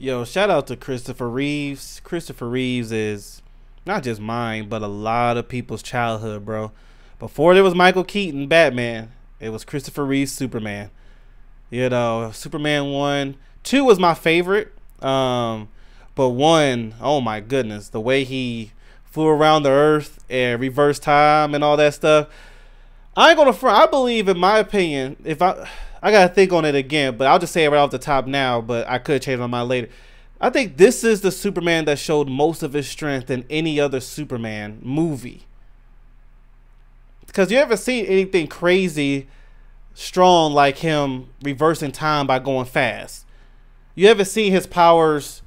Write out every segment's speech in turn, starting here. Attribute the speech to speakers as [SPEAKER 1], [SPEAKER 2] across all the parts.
[SPEAKER 1] Yo, shout out to Christopher Reeves. Christopher Reeves is not just mine, but a lot of people's childhood, bro. Before there was Michael Keaton Batman, it was Christopher Reeves Superman. You know, Superman 1. 2 was my favorite. But 1, oh my goodness, the way he flew around the earth and reversed time and all that stuff. I ain't gonna front. I believe, in my opinion, if I gotta think on it again, but I'll just say it right off the top now, but I could change my mind later. I think this is the Superman that showed most of his strength in any other Superman movie. Because you ever seen anything crazy strong like him reversing time by going fast? You ever seen his powers?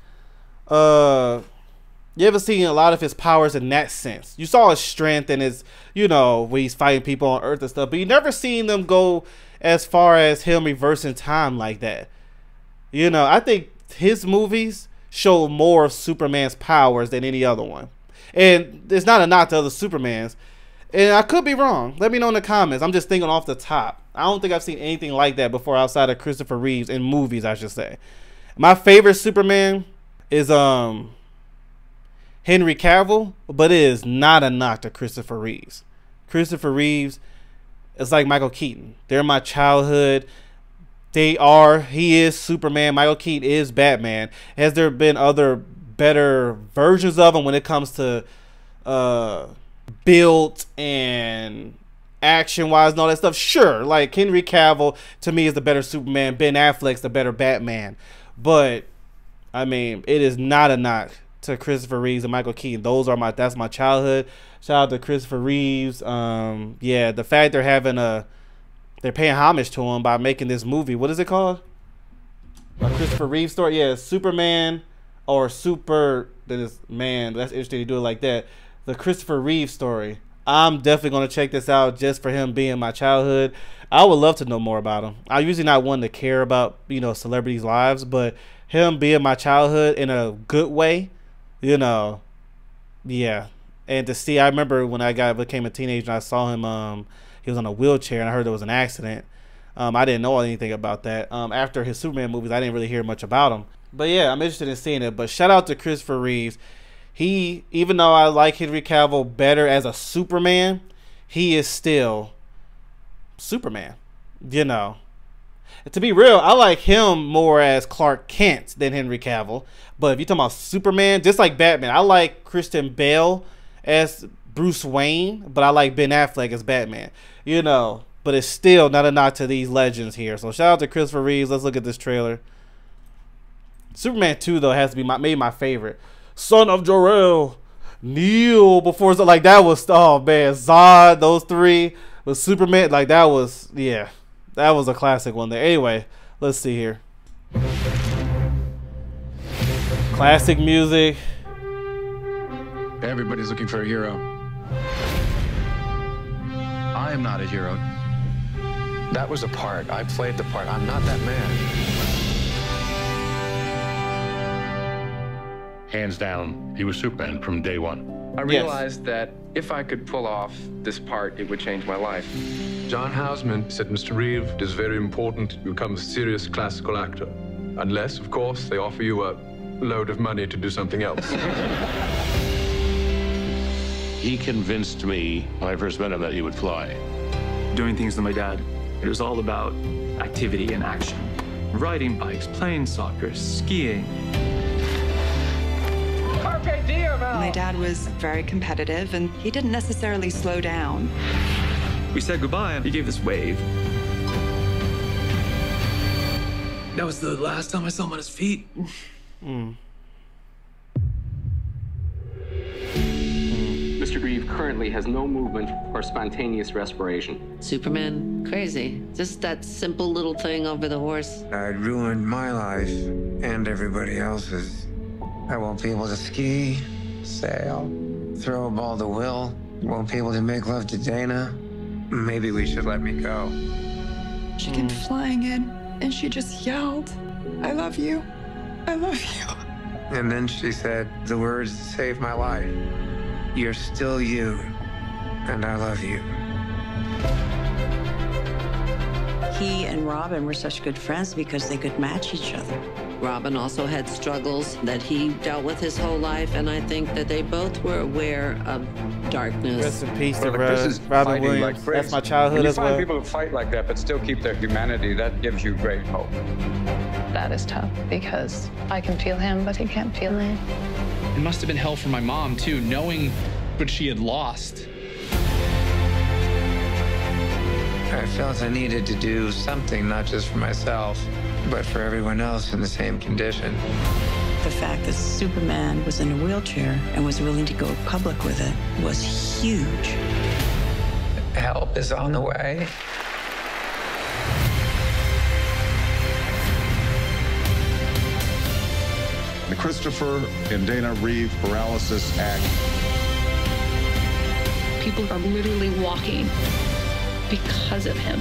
[SPEAKER 1] You ever seen a lot of his powers in that sense? You saw his strength and his, you know, when he's fighting people on Earth and stuff, but you never seen them go as far as him reversing time like that. You know, I think his movies show more of Superman's powers than any other one. And it's not a knock to other Supermans. And I could be wrong. Let me know in the comments. I'm just thinking off the top. I don't think I've seen anything like that before outside of Christopher Reeves in movies, I should say. My favorite Superman is Henry Cavill, but it is not a knock to Christopher Reeves. Christopher Reeves is like Michael Keaton. They're my childhood. He is Superman. Michael Keaton is Batman. Has there been other better versions of him when it comes to build and action-wise and all that stuff? Sure. Like Henry Cavill, to me, is the better Superman. Ben Affleck's the better Batman. But, I mean, it is not a knock to Christopher Reeves and Michael Keaton. That's my childhood. Shout out to Christopher Reeves. Yeah, the fact they're paying homage to him by making this movie. What is it called? A Christopher Reeves story. Yeah, Superman or Super. That is, man, that's interesting to do it like that. The Christopher Reeves story. I'm definitely gonna check this out just for him being my childhood. I would love to know more about him. I'm usually not one to care about, you know, celebrities' lives, but him being my childhood in a good way. You know, yeah. And to see, I remember when I became a teenager and I saw him, he was on a wheelchair and I heard there was an accident. I didn't know anything about that. After his Superman movies, I didn't really hear much about him. But yeah, I'm interested in seeing it. But shout out to Christopher Reeves. Even though I like Henry Cavill better as a Superman, he is still Superman, you know. To be real, I like him more as Clark Kent than Henry Cavill. But if you're talking about Superman, just like Batman, I like Christian Bale as Bruce Wayne, but I like Ben Affleck as Batman. You know, but it's still not a knock to these legends here. So shout out to Christopher Reeves. Let's look at this trailer. Superman 2, though, has to be maybe my favorite. Son of Jor-El, kneel before, like that was, oh man, Zod, those three with Superman, like that was, yeah. That was a classic one there. Anyway, let's see here. Classic music.
[SPEAKER 2] Everybody's looking for a hero. I am not a hero. That was a part. I played the part. I'm not that man.
[SPEAKER 3] Hands down, he was Superman from day one.
[SPEAKER 4] I realized that if I could pull off this part, it would change my life.
[SPEAKER 5] John Houseman said, Mr. Reeve, it is very important to become a serious classical actor. Unless, of course, they offer you a load of money to do something else.
[SPEAKER 3] He convinced me when I first met him that he would fly.
[SPEAKER 6] Doing things with my dad, it was all about activity and action. Riding bikes, playing soccer, skiing.
[SPEAKER 7] My dad was very competitive, and he didn't necessarily slow down.
[SPEAKER 6] We said goodbye, and he gave this wave. That was the last time I saw him on his feet.
[SPEAKER 4] Mr. Reeve currently has no movement or spontaneous respiration.
[SPEAKER 8] Superman, crazy. Just that simple little thing over the horse.
[SPEAKER 9] I'd ruined my life and everybody else's. I won't be able to ski, sail, throw a ball to Will. Won't be able to make love to Dana. Maybe we should let me go.
[SPEAKER 7] She came flying in, and she just yelled, "I love you. I love you."
[SPEAKER 9] And then she said the words that saved my life. You're still you, and I love you.
[SPEAKER 10] He and Robin were such good friends because they could match each other.
[SPEAKER 8] Robin also had struggles that he dealt with his whole life, and I think that they both were aware of darkness.
[SPEAKER 1] Rest in peace to
[SPEAKER 10] This is
[SPEAKER 1] Robin
[SPEAKER 10] fighting
[SPEAKER 1] Williams.
[SPEAKER 10] like crazy.
[SPEAKER 1] That's my childhood
[SPEAKER 10] When you
[SPEAKER 1] as
[SPEAKER 10] find
[SPEAKER 1] well.
[SPEAKER 10] people who fight like that but still keep their humanity, that gives you great hope.
[SPEAKER 11] That is tough because I can feel him, but he can't feel me.
[SPEAKER 12] It must have been hell for my mom, too, knowing what she had lost.
[SPEAKER 9] I felt I needed to do something, not just for myself, but for everyone else in the same condition.
[SPEAKER 13] The fact that Superman was in a wheelchair and was willing to go public with it was huge.
[SPEAKER 9] Help is on the way.
[SPEAKER 14] The Christopher and Dana Reeve Paralysis Act.
[SPEAKER 11] People are literally walking because of him.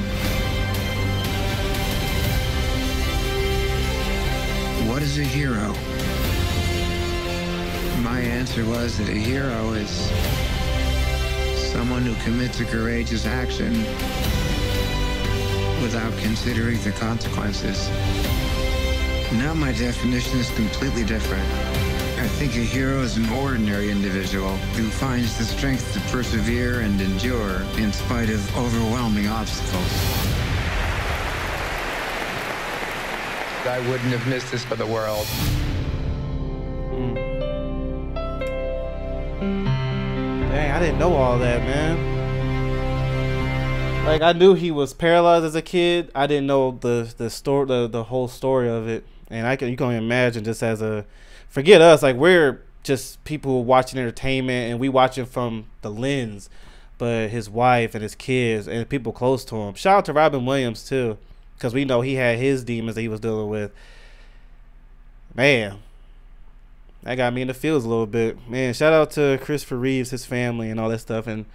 [SPEAKER 9] What is a hero? My answer was that a hero is someone who commits a courageous action without considering the consequences. Now my definition is completely different. I think a hero is an ordinary individual who finds the strength to persevere and endure in spite of overwhelming obstacles.
[SPEAKER 10] I wouldn't have missed this for the world.
[SPEAKER 1] Dang, I didn't know all that, man. Like, I knew he was paralyzed as a kid. I didn't know the story, the whole story of it. And you can imagine, just as a, forget us, like, we're just people watching entertainment and we watching from the lens, but his wife and his kids and people close to him. Shout out to Robin Williams too, because we know he had his demons that he was dealing with. Man, that got me in the feels a little bit. Man, shout out to Christopher Reeves, his family, and all that stuff. And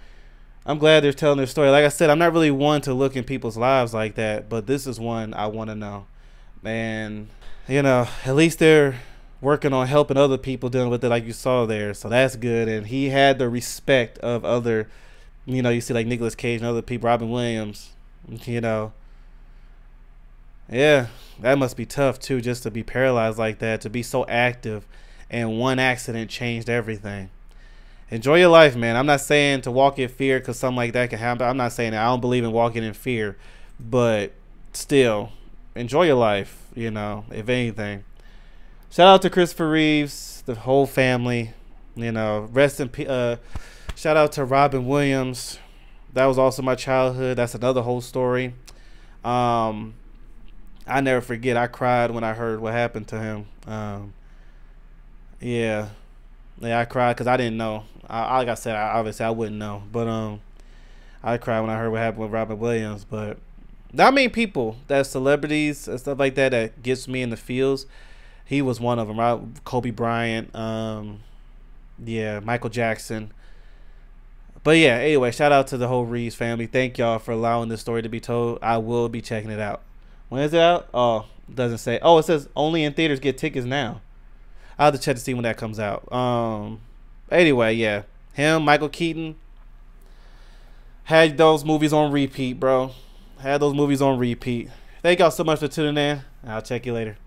[SPEAKER 1] I'm glad they're telling their story. Like I said, I'm not really one to look in people's lives like that, but this is one I want to know. And, you know, at least they're working on helping other people dealing with it, like you saw there. So that's good. And he had the respect of other, you know, you see like Nicolas Cage and other people, Robin Williams, you know. Yeah, that must be tough too, just to be paralyzed like that, to be so active, and one accident changed everything. Enjoy your life, man. I'm not saying to walk in fear because something like that can happen. I'm not saying that. I don't believe in walking in fear, but still, enjoy your life, you know, if anything. Shout out to Christopher Reeves, the whole family, you know, rest in peace. Shout out to Robin Williams. That was also my childhood. That's another whole story. I never forget, I cried when I heard what happened to him. Yeah, I cried because I didn't know. Like I said, obviously I wouldn't know, but I cried when I heard what happened with Robin Williams. But not many people, that celebrities and stuff like that, that gets me in the feels. He was one of them, right? Kobe Bryant, yeah, Michael Jackson. But yeah, anyway, shout out to the whole Reeves family. Thank y'all for allowing this story to be told. I will be checking it out. When is it out? Oh, it doesn't say. Oh, it says only in theaters. Get tickets now. I'll have to check to see when that comes out. Anyway, yeah, him, Michael Keaton, had those movies on repeat, bro. Had those movies on repeat. Thank y'all so much for tuning in. I'll check you later.